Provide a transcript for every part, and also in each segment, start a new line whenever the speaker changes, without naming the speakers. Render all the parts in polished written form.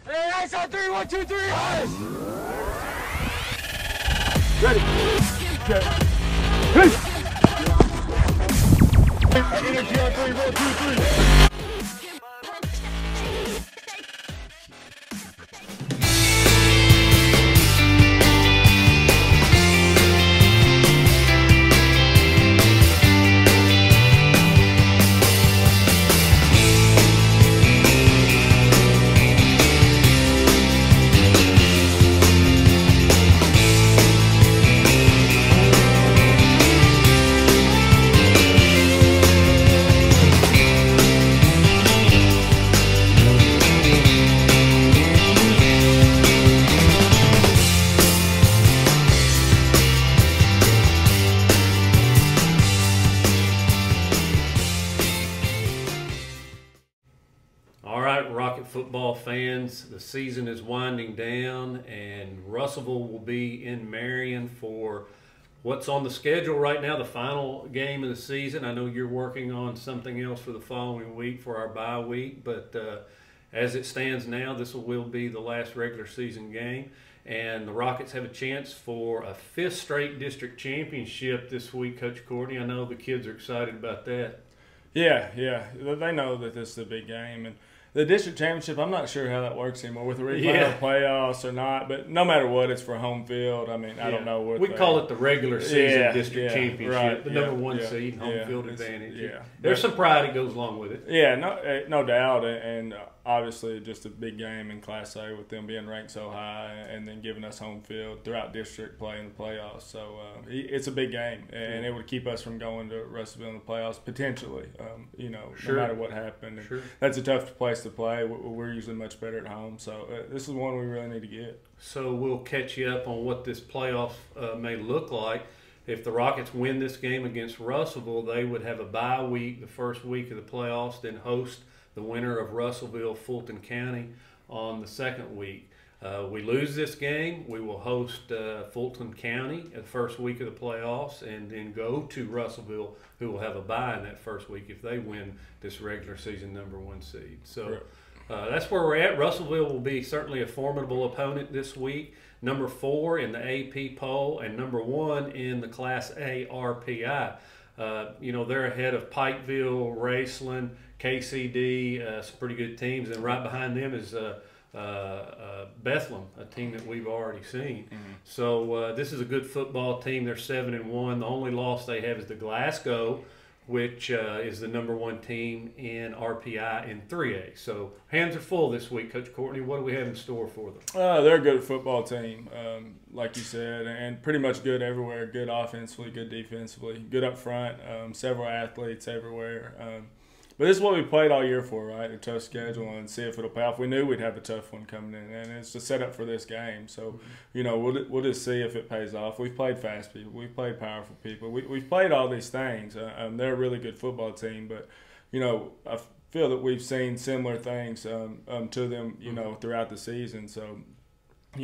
Hey, ice on 3, 1, 2, 3, ice!
Ready. Okay.
Energy on 3, 1, 2, 3.
Football fans, the season is winding down, and Russellville will be in Marion for what's on the schedule right now, the final game of the season. I know you're working on something else for the following week for our bye week, but as it stands now, this will be the last regular season game, and the Rockets have a chance for a 5th straight district championship this week, Coach Courtney. I know the kids are excited about that.
Yeah, they know that this is a big game, and the district championship, I'm not sure how that works anymore with the replay playoffs or not, but no matter what, it's for home field. I mean, I don't know what
we call it the regular season district championship,
right,
the number one seed, home field advantage.
Yeah,
there's some pride that goes along with it.
Yeah, no doubt, and obviously just a big game in Class A with them being ranked so high and then giving us home field throughout district play in the playoffs. So it's a big game, and it would keep us from going to Russellville in the playoffs potentially. No matter what happened. That's a tough place to play. We're usually much better at home, so this is one we really need to get.
So we'll catch you up on what this playoff may look like. If the Rockets win this game against Russellville, they would have a bye week the first week of the playoffs, then host the winner of Russellville, Fulton County on the second week. We lose this game, we will host Fulton County the first week of the playoffs and then go to Russellville, who will have a bye in that first week if they win this regular season number 1 seed. So that's where we're at. Russellville will be certainly a formidable opponent this week. Number 4 in the AP poll and number 1 in the Class A RPI. They're ahead of Pikeville, Raceland, KCD, some pretty good teams, and right behind them is Bethlehem, a team that we've already seen. Mm-hmm. So this is a good football team. They're 7-1. The only loss they have is the Glasgow, which is the number 1 team in RPI in 3A. So hands are full this week, Coach Courtney. What do we have in store for them?
They're a good football team, like you said, and pretty much good everywhere. Good offensively, good defensively, good up front, several athletes everywhere. But this is what we played all year for, right? A tough schedule and see if it'll pay off. We knew we'd have a tough one coming in, and it's the setup for this game. So, we'll just see if it pays off. We've played fast people. We've played powerful people. We've played all these things. They're a really good football team, but, I feel that we've seen similar things to them, throughout the season. So,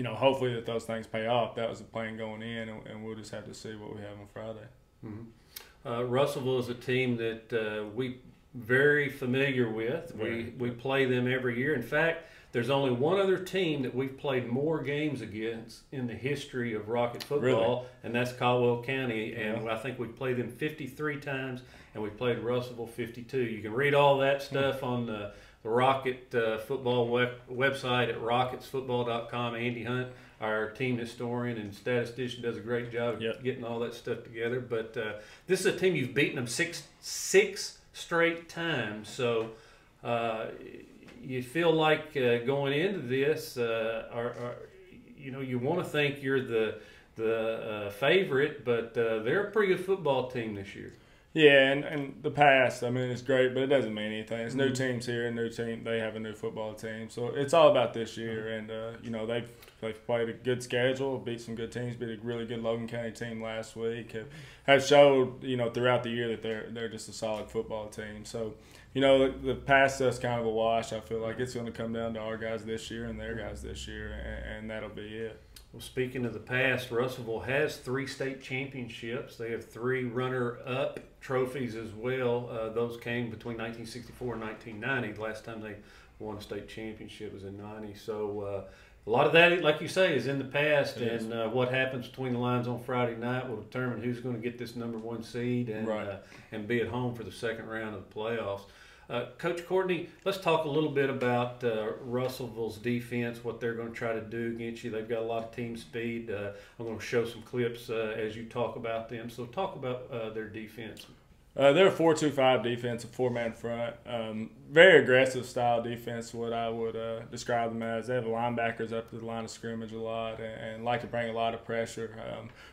hopefully that those things pay off. That was the plan going in, and we'll just have to see what we have on Friday.
Mm-hmm. Russellville is a team that we very familiar with. We play them every year. In fact, there's only one other team that we've played more games against in the history of Rocket football, and that's Caldwell County. And I think we've played them 53 times, and we played Russellville 52. You can read all that stuff on the Rocket football website at rocketsfootball.com. Andy Hunt, our team historian and statistician, does a great job of getting all that stuff together. But this is a team you've beaten them six straight times, so you feel like going into this, you want to think you're the favorite, but they're a pretty good football team this year.
Yeah, and the past, I mean, it's great, but it doesn't mean anything. It's new teams here, they have a new football team, so it's all about this year. And they've played a good schedule, beat some good teams, beat a really good Logan County team last week. Have showed throughout the year that they're just a solid football team. So the past stuff's kind of a wash. I feel like it's going to come down to our guys this year and their guys this year, and that'll be it.
Well, speaking of the past, Russellville has 3 state championships. They have 3 runner-up trophies as well. Those came between 1964 and 1990, the last time they won a state championship, was in '90. So a lot of that, like you say, is in the past, and what happens between the lines on Friday night will determine who's going to get this #1 seed and be at home for the second round of the playoffs. Coach Courtney, let's talk a little bit about Russellville's defense, what they're going to try to do against you. They've got a lot of team speed. I'm going to show some clips as you talk about them. So talk about their defense.
They're a 4-2-5 defense, a four-man front. Very aggressive style defense, what I would describe them as. They have linebackers up to the line of scrimmage a lot and like to bring a lot of pressure.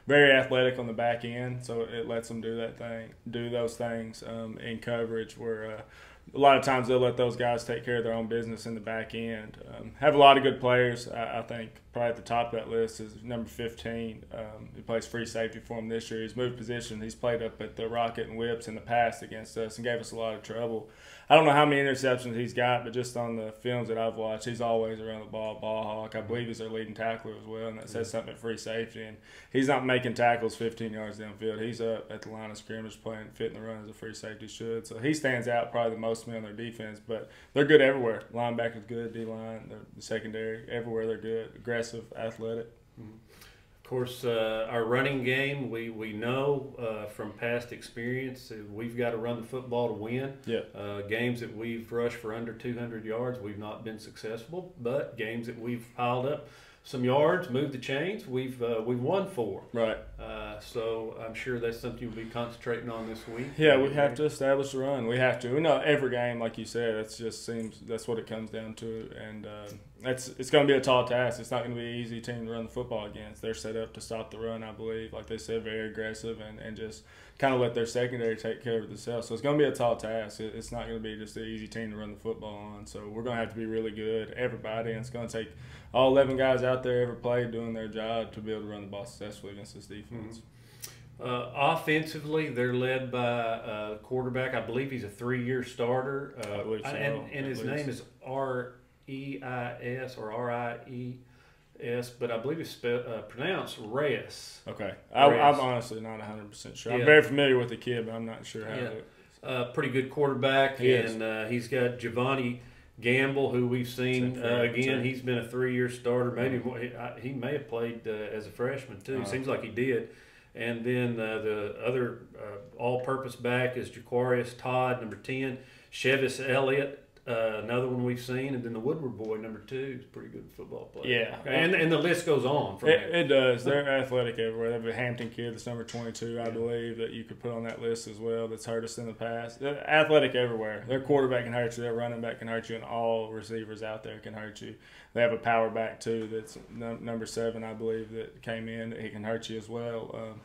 Very athletic on the back end, so it lets them do those things in coverage where a lot of times they'll let those guys take care of their own business in the back end. Have a lot of good players. I think probably at the top of that list is number 15. He plays free safety for him this year. He's moved position. He's played up at the Rocket and Whips in the past against us and gave us a lot of trouble. I don't know how many interceptions he's got, but just on the films that I've watched, he's always around the ball hawk. I believe he's their leading tackler as well, and that says something at free safety. And he's not making tackles 15 yards downfield. He's up at the line of scrimmage playing, fitting the run as a free safety should. So he stands out probably the most to me on their defense, but they're good everywhere. Linebacker's good, D-line, the secondary, everywhere they're good, aggressive, athletic.
Mm-hmm. Of course, our running game, we know from past experience we've got to run the football to win.
Yeah.
Games that we've rushed for under 200 yards, we've not been successful. But games that we've piled up some yards, moved the chains, we've won 4.
Right.
So I'm sure that's something you'll be concentrating on this week.
Yeah, we have to establish the run. We have to. We know every game, like you said, that's what it comes down to, and it's going to be a tall task. It's not going to be an easy team to run the football against. They're set up to stop the run, I believe. Like they said, very aggressive and just kind of let their secondary take care of themselves. So it's going to be a tall task. It's not going to be just an easy team to run the football on. So we're going to have to be really good, everybody, and it's going to take all 11 guys out there ever played doing their job to be able to run the ball successfully against this defense.
Offensively, they're led by a quarterback. I believe he's a 3-year starter.
I believe so.
And his name is R-E-I-S or R-I-E-S, but I believe it's pronounced Reyes.
Okay. I'm honestly not 100% sure. I'm very familiar with the kid, but I'm not sure how to.
Pretty good quarterback, he's got Giovanni Gamble, who we've seen again. He's been a 3-year starter. Maybe he may have played as a freshman too. Seems like he did. And then the other all-purpose back is Jaquarius Todd, number 10. Chevis Elliott, another one we've seen, and then the Woodward boy, number 2, is a pretty good football player.
Yeah,
and the list goes on. From
it does. They're athletic everywhere. They have a Hampton kid that's number 22, I believe, that you could put on that list as well. That's hurt us in the past. They're athletic everywhere. Their quarterback can hurt you. Their running back can hurt you, and all receivers out there can hurt you. They have a power back too. That's number 7, I believe, that came in. He can hurt you as well.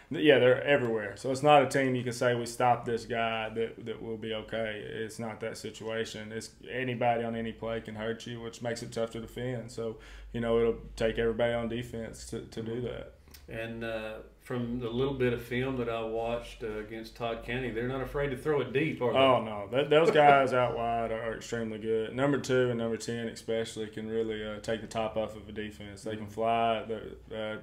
Yeah, they're everywhere. So it's not a team you can say we stopped this guy that will be okay. It's not that situation. It's anybody on any play can hurt you, which makes it tough to defend. So, it'll take everybody on defense to do that.
And from the little bit of film that I watched against Todd County, they're not afraid to throw it deep, are they?
Oh, no. Those guys out wide are extremely good. Number 2 and number 10 especially can really take the top off of a defense. They can fly.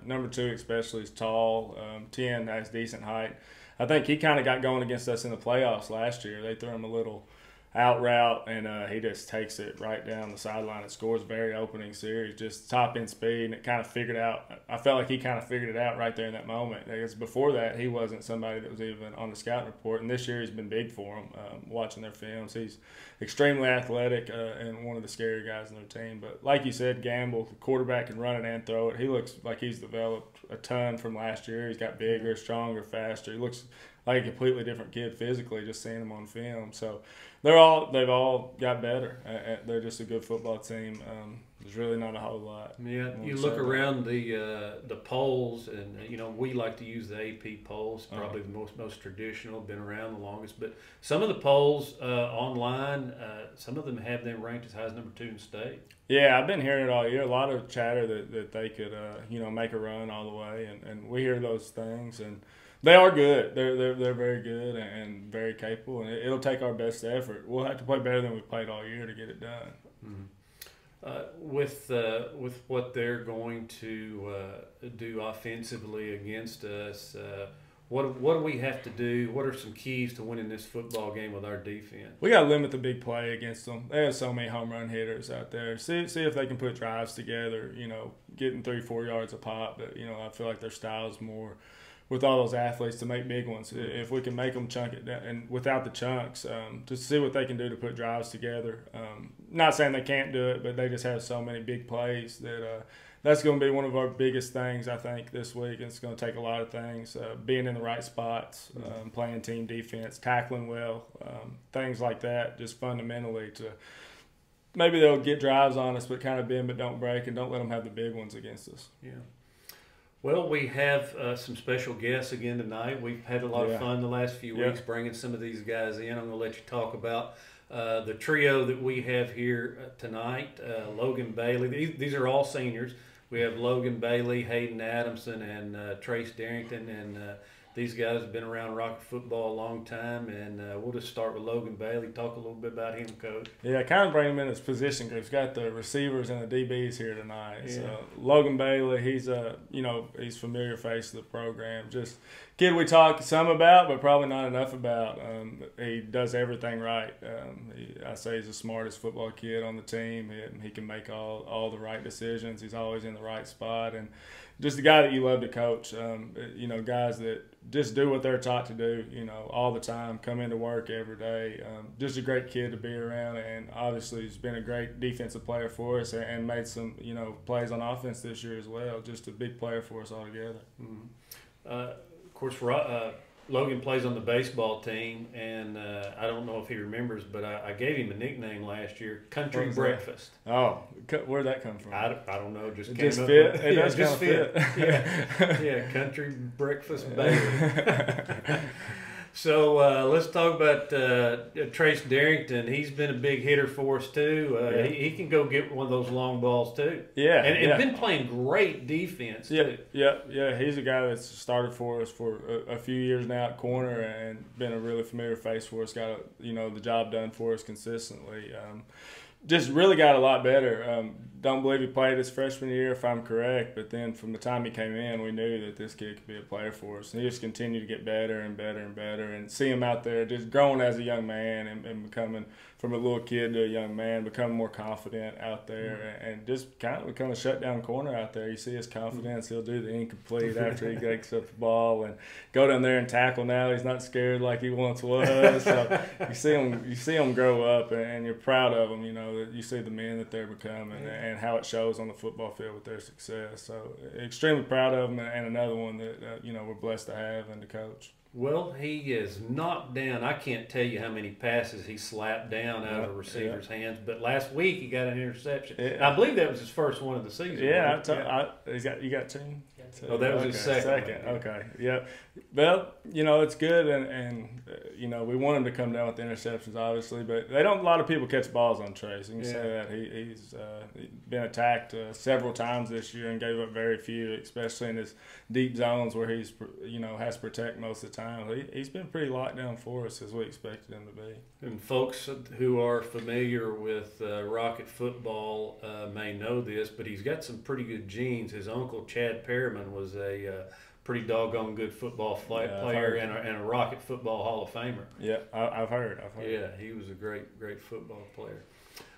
Number 2 especially is tall. 10 has decent height. I think he kind of got going against us in the playoffs last year. They threw him a little out route, and he just takes it right down the sideline and scores. Very opening series, just top end speed, and it kind of figured out. I felt like he kind of figured it out right there in that moment. Because before that, he wasn't somebody that was even on the scouting report, and this year he's been big for him. Watching their films, he's extremely athletic and one of the scarier guys in their team. But like you said, Gamble, the quarterback, can run it and throw it. He looks like he's developed a ton from last year. He's got bigger, stronger, faster. He looks like a completely different kid physically, just seeing him on film. So they've all got better. They're just a good football team. There's really not a whole lot.
Yeah, you look around the polls, and we like to use the AP polls, probably the most traditional, been around the longest. But some of the polls online, some of them have them ranked as high as number 2 in state. Yeah,
I've been hearing it all year. A lot of chatter that they could make a run all the way, and we hear those things and. They are good. They're very good and very capable, and it'll take our best effort. We'll have to play better than we played all year to get it done.
Mm-hmm. With what they're going to do offensively against us, What do we have to do? What are some keys to winning this football game with our defense?
We got to limit the big play against them. They have so many home run hitters out there. See if they can put drives together, getting 3-4 yards a pop. But, I feel like their style is more with all those athletes to make big ones. If we can make them chunk it down, and without the chunks, just see what they can do to put drives together. Not saying they can't do it, but they just have so many big plays that that's going to be one of our biggest things, I think, this week. It's going to take a lot of things, being in the right spots, playing team defense, tackling well, things like that, just fundamentally to maybe they'll get drives on us, but kind of bend but don't break, and don't let them have the big ones against us.
Yeah. Well, we have some special guests again tonight. We've had a lot of fun the last few weeks bringing some of these guys in. I'm going to let you talk about the trio that we have here tonight. Logan Bailey. These are all seniors. We have Logan Bailey, Hayden Adamson, and Tracy Darrington. And these guys have been around Rocket football a long time. And we'll just start with Logan Bailey. Talk a little bit about him, Coach.
Yeah, kind of bring him in his position group. He's got the receivers and the DBs here tonight.
Yeah.
So Logan Bailey, he's he's familiar face of the program. Just kid we talk some about, but probably not enough about. He does everything right. I say he's the smartest football kid on the team. He can make all the right decisions. He's always in the right spot, and just a guy that you love to coach. Guys that just do what they're taught to do, all the time, come into work every day. Just a great kid to be around, and obviously he's been a great defensive player for us and made some, plays on offense this year as well. Just a big player for us altogether.
Mm-hmm. Of course, Logan plays on the baseball team, and I don't know if he remembers, but I gave him a nickname last year, Country Breakfast.
Oh, where'd that come from?
I don't know. Just
came up fit. It does
just
fit.
Yeah, Country Breakfast Bailey. So let's talk about Tracy Darrington. He's been a big hitter for us too. He can go get one of those long balls too.
Yeah,
and been playing great defense.
Yeah,
too.
yeah. He's a guy that's started for us for a few years now at corner and been a really familiar face for us. Got the job done for us consistently. Just really got a lot better. Don't believe he played his freshman year, if I'm correct, but then from the time he came in, we knew that this kid could be a player for us. And he just continued to get better and better and better, and see him out there just growing as a young man and becoming from a little kid to a young man, becoming more confident out there, and just kind of become a shutdown corner out there. You see his confidence. He'll do the incomplete after he gets up the ball and go down there and tackle now. He's not scared like he once was. So you see him grow up, and you're proud of him, that you see the men that they're becoming and how it shows on the football field with their success. So extremely proud of him, and another one that, we're blessed to have and to coach.
Well, he is knocked down. I can't tell you how many passes he slapped down out of a receiver's hands. But last week he got an interception. Yeah. I believe that was his first one of the season.
Yeah, you got two.
Oh, that was his second.
Okay, yeah. Well, it's good, and we want him to come down with the interceptions, obviously, but a lot of people catch balls on Trace. You can say that he's been attacked several times this year and gave up very few, especially in his deep zones where he's has to protect most of the time. He's been pretty locked down for us as we expected him to be.
And folks who are familiar with Rocket football may know this, but he's got some pretty good genes. His uncle Chad Perriman was a pretty doggone good football player and a Rocket football Hall of Famer.
Yeah, I've heard.
Yeah, he was a great football player.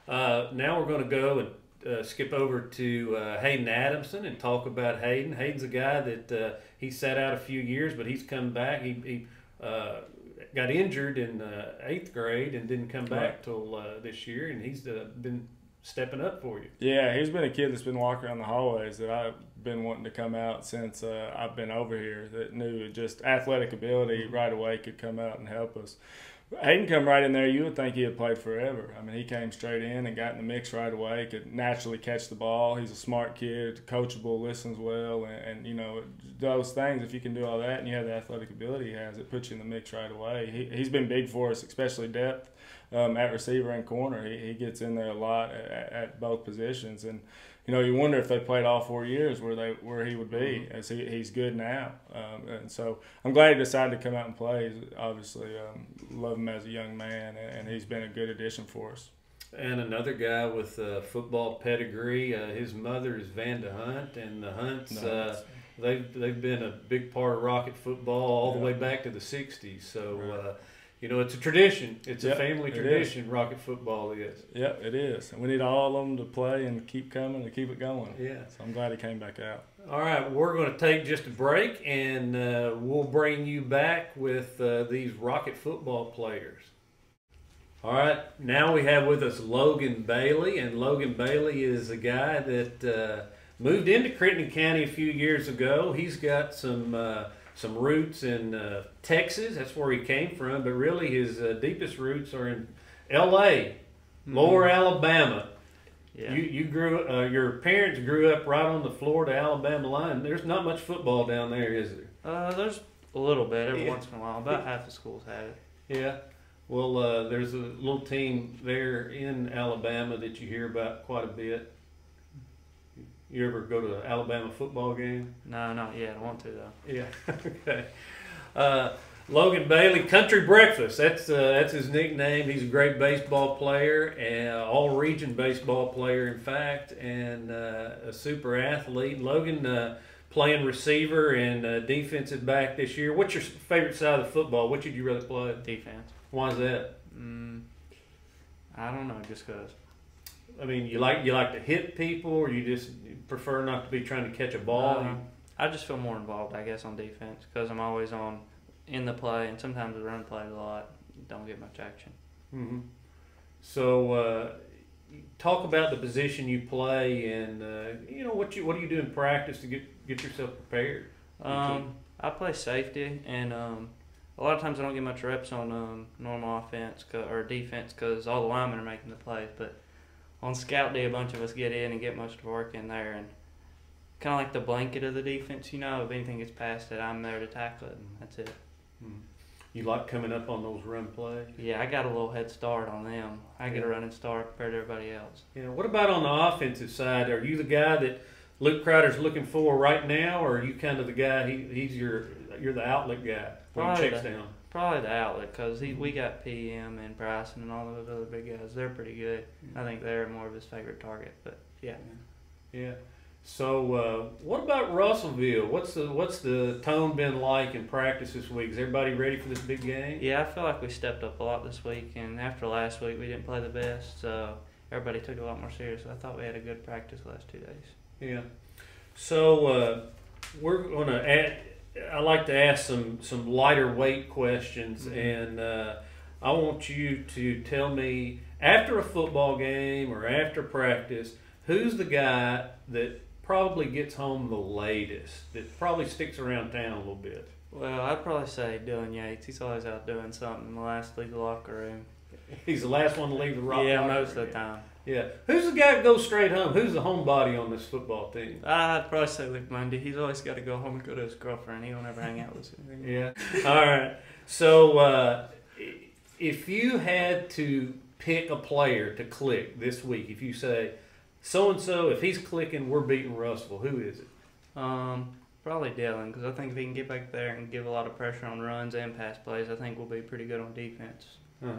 Now we're going to go and skip over to Hayden Adamson and talk about Hayden. Hayden's a guy that he sat out a few years, but he's come back. He got injured in 8th grade and didn't come back till this year, and he's been stepping up for you.
Yeah, he's been a kid that's been walking around the hallways that I've been wanting to come out since I've been over here, that knew just athletic ability right away could come out and help us. Hayden come right in there. You would think he had played forever. I mean, he came straight in and got in the mix right away, could naturally catch the ball. He's a smart kid, coachable, listens well, and those things, if you can do all that and you have the athletic ability he has, it puts you in the mix right away. He's been big for us, especially depth at receiver and corner. He gets in there a lot at both positions, and you wonder if they played all 4 years where he would be, as he's good now. And so I'm glad he decided to come out and play. Obviously, love him as a young man, and he's been a good addition for us.
And another guy with football pedigree. His mother is Vanda Hunt, and the Hunts they've been a big part of Rocket football all the way back to the '60s. So. You know, it's a tradition. It's a family tradition, Rocket football is.
Yeah, it is. And we need all of them to play and keep coming and keep it going.
Yeah.
So I'm glad he came back out.
All right, we're going to take just a break, and we'll bring you back with these Rocket football players. All right, now we have with us Logan Bailey, and Logan Bailey is a guy that moved into Crittenden County a few years ago. He's got some roots in Texas. That's where he came from, but really his deepest roots are in L.A., Lower Alabama. Yeah. You grew. Your parents grew up right on the Florida-Alabama line. There's not much football down there, is there?
There's a little bit every once in a while. About half the schools have it.
Yeah. Well, there's a little team there in Alabama that you hear about quite a bit. You ever go to an Alabama football game?
No, not yet. I want to, though.
Yeah. Okay. Logan Bailey, Country Breakfast. That's his nickname. He's a great baseball player, and all-region baseball player, in fact, and a super athlete. Logan playing receiver and defensive back this year. What's your favorite side of the football? Which would you rather play?
Defense.
Why is that?
I don't know, just because.
I mean, you like to hit people, or you just prefer not to be trying to catch a ball?
I just feel more involved, I guess, on defense because I'm always in the play, and sometimes the run play a lot. Don't get much action.
Mm-hmm. So, talk about the position you play, and what do you do in practice to get yourself prepared?
I play safety, and a lot of times I don't get much reps on normal offense or defense because all the linemen are making the plays, but on scout day, a bunch of us get in and get most of the work in there, and kind of like the blanket of the defense, if anything gets past it, I'm there to tackle it, and that's it.
You like coming up on those run plays?
Yeah, I got a little head start on them. I get a running start compared to everybody else.
Yeah. What about on the offensive side? Are you the guy that Luke Crowder's looking for right now, or are you kind of the guy, you're the outlet guy when he checks down?
Probably the outlet, because we got PM and Bryson and all those other big guys. They're pretty good. I think they're more of his favorite target, but yeah.
Yeah. So what about Russellville? What's the tone been like in practice this week? Is everybody ready for this big game?
Yeah, I feel like we stepped up a lot this week, and after last week we didn't play the best, so everybody took it a lot more serious. I thought we had a good practice the last 2 days.
Yeah. So we're going to add. I like to ask some lighter weight questions, and I want you to tell me, after a football game or after practice, who's the guy that probably gets home the latest, that probably sticks around town a little bit?
Well, I'd probably say Dylan Yates. He's always out doing something in the last leave the locker room.
He's the last one to leave the locker room?
Yeah, most of the time.
Yeah. Who's the guy that goes straight home? Who's the homebody on this football team?
I'd probably say Luke Mundy. He's always got to go home and go to his girlfriend. He don't ever hang out with him.
Yeah. All right. So if you had to pick a player to click this week, if you say, so-and-so, if he's clicking, we're beating Russellville, who is it?
Probably Dylan, because I think if he can get back there and give a lot of pressure on runs and pass plays, I think we'll be pretty good on defense.
Uh-huh.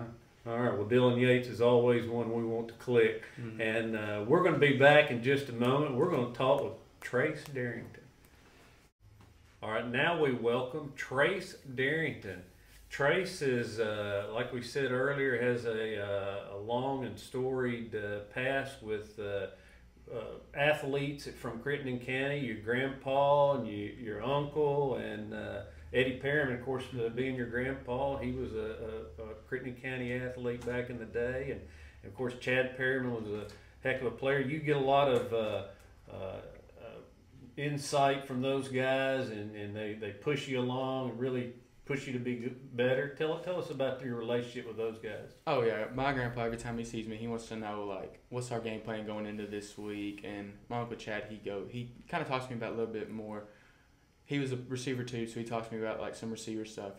All right. Well, Dylan Yates is always one we want to click. And we're going to be back in just a moment. We're going to talk with Tracy Darrington. All right. Now we welcome Tracy Darrington. Trace is, like we said earlier, has a long and storied past with athletes from Crittenden County. Your grandpa and your uncle, and Eddie Perriman, of course, being your grandpa. He was a Crittenden County athlete back in the day. And of course, Chad Perriman was a heck of a player. You get a lot of insight from those guys, and they push you along and really push you to be better. Tell us about your relationship with those guys.
Oh yeah, my grandpa, every time he sees me, he wants to know like what's our game plan going into this week. And my uncle Chad, he kind of talks to me about a little bit more. He was a receiver too, so he talks to me about like some receiver stuff.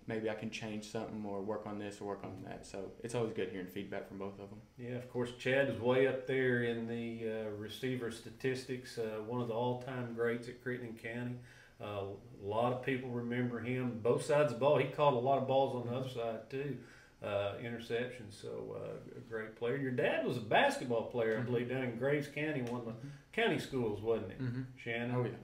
Maybe I can change something or work on this or work on that. So it's always good hearing feedback from both of them.
Yeah, of course, Chad is way up there in the receiver statistics. One of the all-time greats at Crittenden County. A lot of people remember him. Both sides of the ball. He caught a lot of balls on the other side too. Interceptions. So a great player. Your dad was a basketball player, I believe, down in Graves County, one of the county schools, wasn't he? Shannon.
Oh yeah.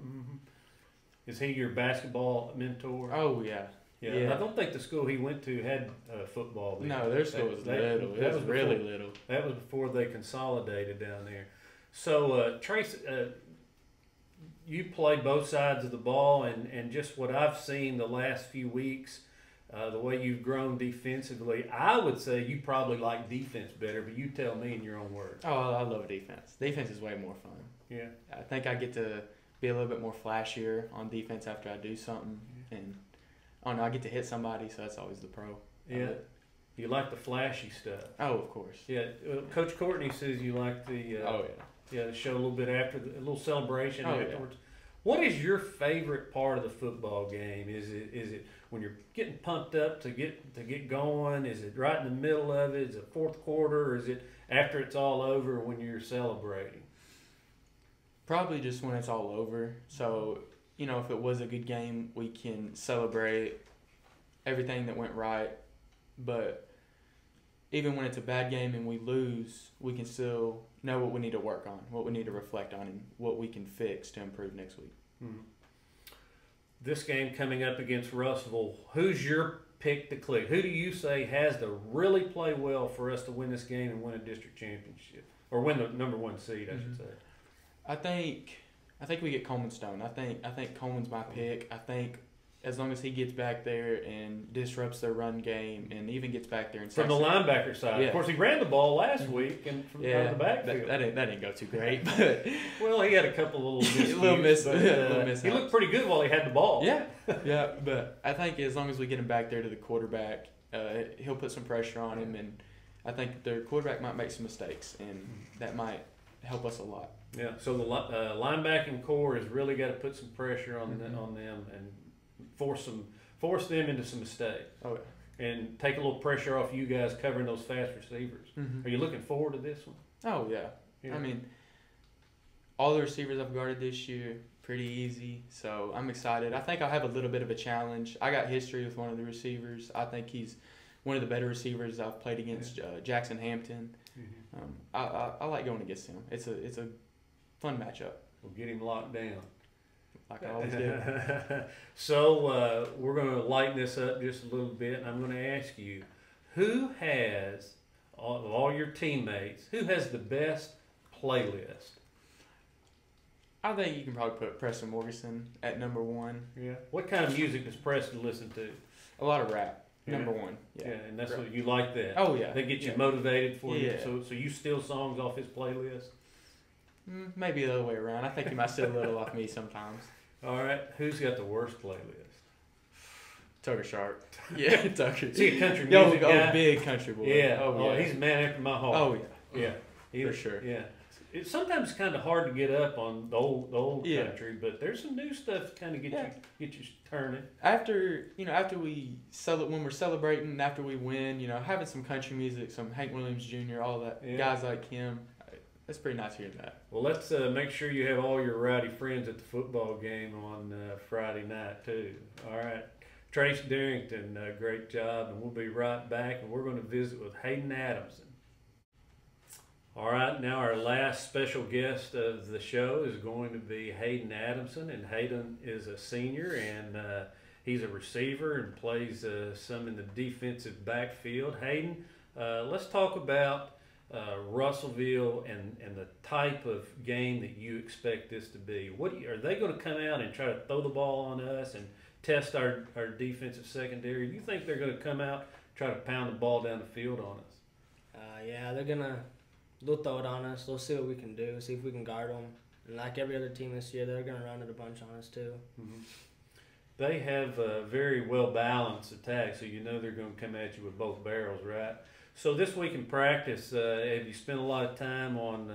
Is he your basketball mentor?
Oh yeah.
Yeah.
Yeah.
I don't think the school he went to had football. Then.
No, their school was little. It was really little.
That was before they consolidated down there. So, Tracy, you play both sides of the ball, and just what I've seen the last few weeks, the way you've grown defensively, I would say you probably like defense better, but you tell me in your own words.
Oh, I love defense. Defense is way more fun.
Yeah.
I think I get to be a little bit more flashier on defense after I do something, and I don't know, I get to hit somebody, so that's always the pro.
Yeah. You like the flashy stuff.
Oh, of course.
Yeah. Coach Courtney says you like the show a little bit after a little celebration afterwards.
Yeah.
What is your favorite part of the football game? Is it when you're getting pumped up to get going? Is it right in the middle of it? Is it fourth quarter? Or is it after it's all over when you're celebrating?
Probably just when it's all over. So, if it was a good game, we can celebrate everything that went right. But even when it's a bad game and we lose, we can still know what we need to work on, what we need to reflect on, and what we can fix to improve next week.
Mm-hmm. This game coming up against Russellville, who's your pick to click? Who do you say has to really play well for us to win this game and win a district championship? Or win the number one seed, I should say.
I think we get Coleman Stone. I think Coleman's my pick. I think as long as he gets back there and disrupts their run game and even gets back there and
from the linebacker side.
Yeah.
Of course, he ran the ball last week and from out of the backfield.
That didn't go too great, but
well, he had a couple of little mishaps. He looked pretty good while he had the ball.
Yeah, yeah. But I think as long as we get him back there to the quarterback, he'll put some pressure on him, and I think their quarterback might make some mistakes, and that might help us a lot.
Yeah. So the linebacking core has really got to put some pressure on them and force them into some mistakes.
Oh, yeah.
And take a little pressure off you guys covering those fast receivers.
Mm-hmm.
Are you looking forward to this one?
Oh, yeah. I mean, all the receivers I've guarded this year, pretty easy. So I'm excited. I think I'll have a little bit of a challenge. I got history with one of the receivers. I think he's one of the better receivers I've played against, Jackson Hampton. Mm-hmm. I like going against him. It's a fun matchup.
We'll get him locked down.
Like I always do.
So we're going to lighten this up just a little bit, and I'm going to ask you, who has, of all your teammates, who has the best playlist?
I think you can probably put Preston Morganson at number one.
Yeah. What kind of music does Preston listen to?
A lot of rap. Number one.
Yeah, and that's what you like that.
Oh, yeah.
They get you motivated for you. So you steal songs off his playlist?
Maybe the other way around. I think he might steal a little off me sometimes.
All right. Who's got the worst playlist?
Tucker Sharp. Yeah, Tucker.
Is he a country music guy?
Big country boy.
Yeah. Oh, he's a man after my heart.
Oh, yeah.
Yeah.
For sure.
Yeah. It's sometimes kind of hard to get up on the old country, but there's some new stuff to kind of get you turning.
After we when we're celebrating, after we win, having some country music, some Hank Williams Jr., all that, guys like him, it's pretty nice hearing that.
Well, let's make sure you have all your rowdy friends at the football game on Friday night too. All right. Tracy Darrington, great job, and we'll be right back, and we're going to visit with Hayden Adamson. All right, now our last special guest of the show is going to be Hayden Adamson, and Hayden is a senior, and he's a receiver and plays some in the defensive backfield. Hayden, let's talk about Russellville and the type of game that you expect this to be. Are they going to come out and try to throw the ball on us and test our defensive secondary? Do you think they're going to come out try to pound the ball down the field on us?
Yeah, they'll throw it on us. They'll see what we can do, see if we can guard them. And like every other team this year, they're going to run it a bunch on us too.
Mm-hmm. They have a very well-balanced attack, so you know they're going to come at you with both barrels, right? So this week in practice, have you spent a lot of time on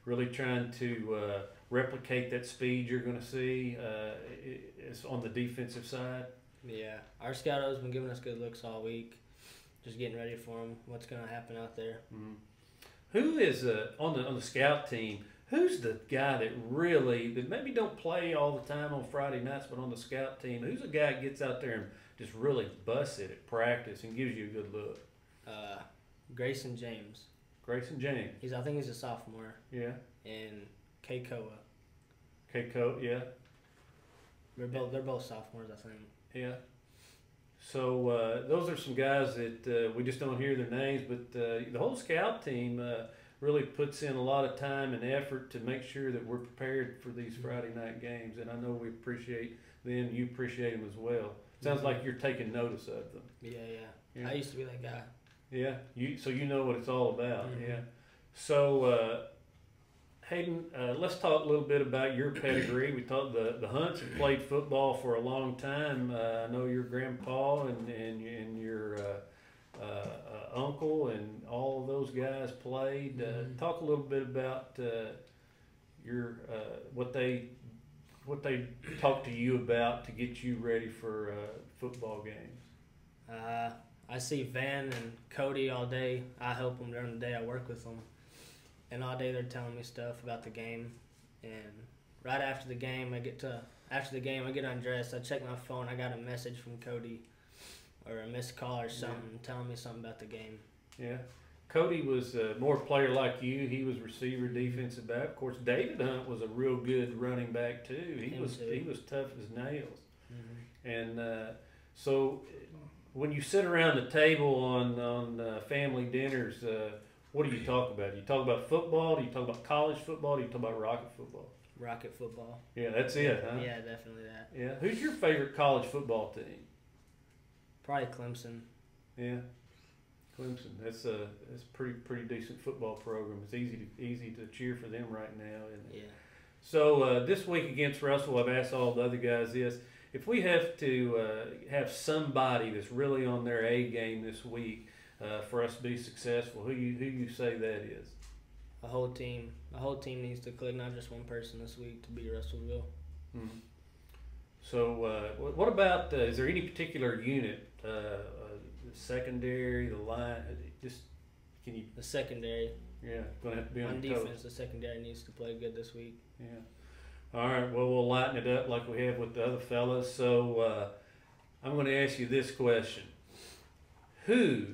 really trying to replicate that speed you're going to see on the defensive side?
Yeah, our scout has been giving us good looks all week, just getting ready for them, what's going to happen out there.
Mm-hmm. Who is on the scout team? Who's the guy that maybe don't play all the time on Friday nights, but on the scout team? Who's the guy that gets out there and just really busts it at practice and gives you a good look?
Grayson James.
Grayson James.
I think he's a sophomore.
Yeah.
And Keikoa.
Keiko, yeah.
They're both sophomores, I think.
Yeah. So those are some guys that we just don't hear their names, but the whole scout team really puts in a lot of time and effort to make sure that we're prepared for these Friday night games. And I know we appreciate them. You appreciate them as well. Sounds like you're taking notice of them.
Yeah. I used to be that guy.
Yeah. So you know what it's all about.
Mm-hmm.
Yeah. So Hayden, let's talk a little bit about your pedigree. We talked the Hunts have played football for a long time. I know your grandpa and your uncle and all of those guys played. Talk a little bit about your what they talked to you about to get you ready for football games.
I see Van and Cody all day. I help them during the day. I work with them. And all day they're telling me stuff about the game. And right after the game, I get undressed. I check my phone. I got a message from Cody or a missed call or something telling me something about the game.
Yeah. Cody was more player like you. He was receiver, defensive back. Of course, David Hunt was a real good running back too. He was tough as nails. Mm-hmm. And so when you sit around the table on family dinners, what do you talk about? Do you talk about football? Do you talk about college football? Do you talk about Rocket football?
Rocket football.
Yeah, that's it, huh?
Yeah, definitely that.
Yeah. Who's your favorite college football team?
Probably Clemson.
Yeah. Clemson. That's a pretty decent football program. It's easy to cheer for them right now, isn't it?
Yeah.
So this week against Russell, I've asked all the other guys this: if we have to have somebody that's really on their A game this week for us to be successful, who you say that is?
A whole team. The whole team needs to click, not just one person this week to beat Russellville.
Mm-hmm. So what about? Is there any particular unit? The secondary, the line, can you?
The secondary.
Yeah, gonna have to be
on
defense.
Toes. The secondary needs to play good this week.
Yeah. All right. Well, we'll lighten it up like we have with the other fellas. So I'm going to ask you this question: who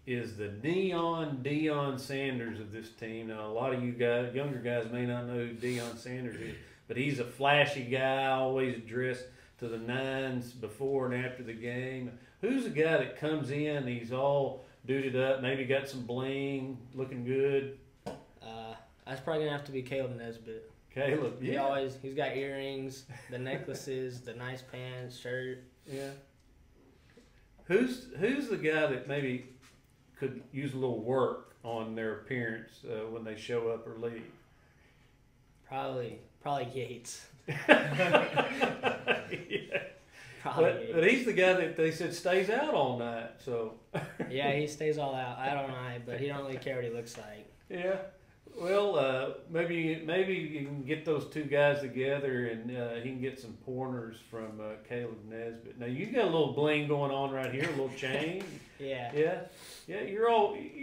is the neon Deion Sanders of this team? Now, a lot of you guys, younger guys, may not know who Deion Sanders is, but he's a flashy guy, always dressed to the nines before and after the game. Who's the guy that comes in, he's all duded up, maybe got some bling, looking good?
That's probably going to have to be Caleb Nesbitt.
Caleb, yeah.
He's got earrings, the necklaces, the nice pants, shirt.
Yeah. Who's the guy that maybe could use a little work on their appearance when they show up or leave?
Probably Yates.
Yeah. But he's the guy that they said stays out all night. So
yeah, he stays all out all night, but he don't really care what he looks like.
Yeah. Well, maybe you can get those two guys together and he can get some pointers from Caleb Nesbitt. Now you got a little bling going on right here, a little chain.
Yeah.
You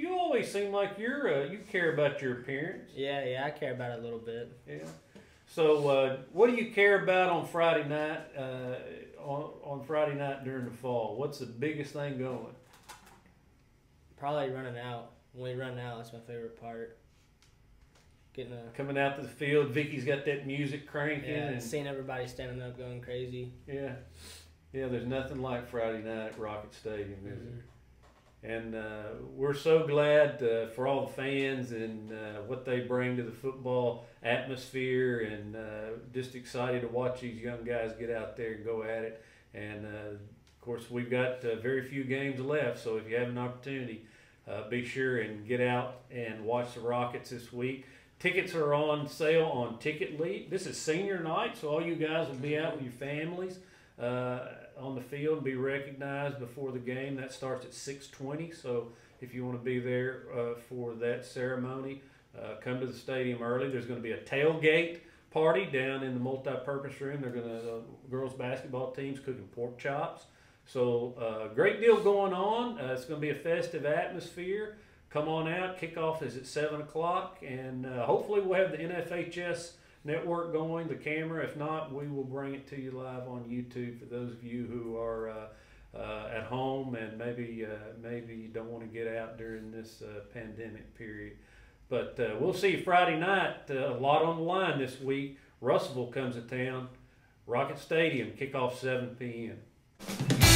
always seem like you care about your appearance.
Yeah, I care about it a little bit.
Yeah. So what do you care about on Friday night? On Friday night during the fall, what's the biggest thing going?
Probably running out. When we run out, that's my favorite part.
Coming out to the field, Vicky's got that music cranking, and
seeing everybody standing up, going crazy.
Yeah. There's nothing like Friday night at Rocket Stadium, is it? And we're so glad for all the fans and what they bring to the football atmosphere, and just excited to watch these young guys get out there and go at it. And of course, we've got very few games left, so if you have an opportunity, be sure and get out and watch the Rockets this week. Tickets are on sale on Ticket Leap. This is senior night, so all you guys will be out with your families on the field and be recognized before the game. That starts at 6:20, so if you want to be there for that ceremony, come to the stadium early. There's going to be a tailgate party down in the multi-purpose room. They're going to girls basketball team's cooking pork chops. So great deal going on. It's going to be a festive atmosphere. Come on out. Kickoff is at 7 o'clock, and hopefully we'll have the NFHS network going, the camera. If not, we will bring it to you live on YouTube for those of you who are at home and maybe you don't want to get out during this pandemic period. But we'll see you Friday night. A lot on the line this week. Russellville comes to town. Rocket Stadium, kickoff 7 p.m.